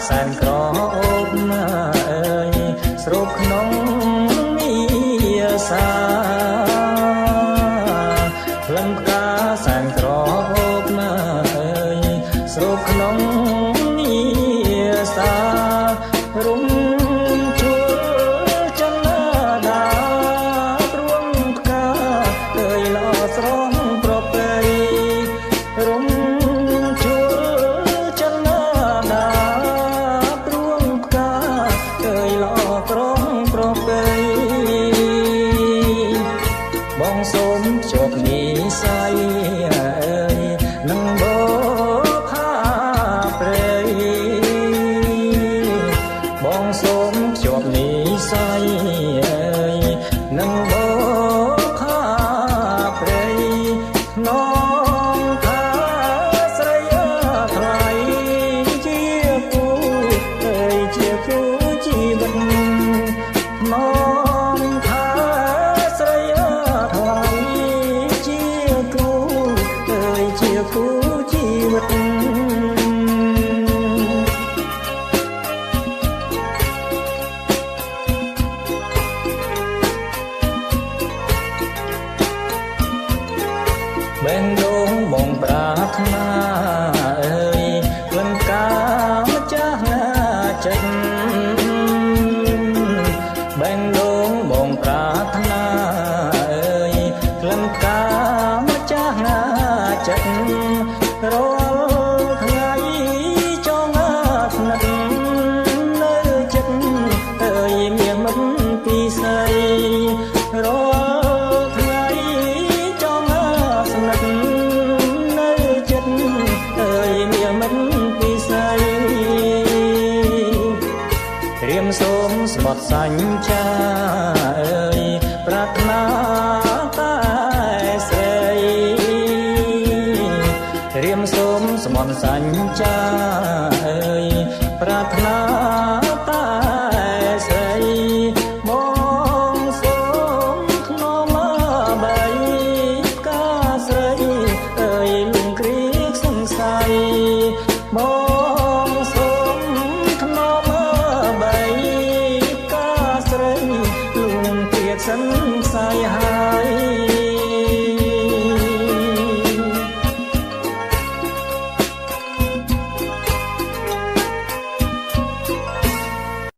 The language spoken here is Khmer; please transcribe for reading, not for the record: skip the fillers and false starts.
សែនក្រអូបអើយស្រូបក្នុងមីសាក្លិនផ្កាសែនក្រអូបអើយស្រូបក្នុងមីសារុំជួលចន្ទដាព្រួងផ្កាអើយល្អស្រស់ប្រពៃរុំជួលចន្ទដាព្រួងផ្កាអើយល្អស្រស់ប្រពៃបងសូមជួបនិស័យអើយនឹងបផាព្រៃបងសូមជួបនិស័យអើយនឹងបផាព្រៃน้องថាស្រីថ្លៃជាគូអើយជាគូជីវិតน้องថាស្រីថ្លៃជាគូអើយជាគូជីវិតបែងដងបងប្រាថ្នាអើយក្លិនផ្កាម្ចាស់ណាចិត្តបែងដងបងប្រាថ្នាអើយក្លិនផ្កាម្ចាស់ណាចិត្តរាល់ថ្ងៃចងស្និទ្ធនៅចិត្តអើយមានមិត្តពីស្រីរាល់ថ្ងៃចងស្និទ្ធនៅចិត្តអើយមានមិត្តពីស្រីត្រៀមសូមស្បត់សញ្ចាអើយប្រាថ្នាតែស្រីត្រៀមសូមស្បត់សញ្ចាអើយប្រាថ្នាតែស្រីបងសូមក្នុងបីផ្កាស្រីអើយលំគ្រីកសង្ស័យបងសូមក្នុងបីផ្កាស្រីលំគ្រីកសង្ស័យ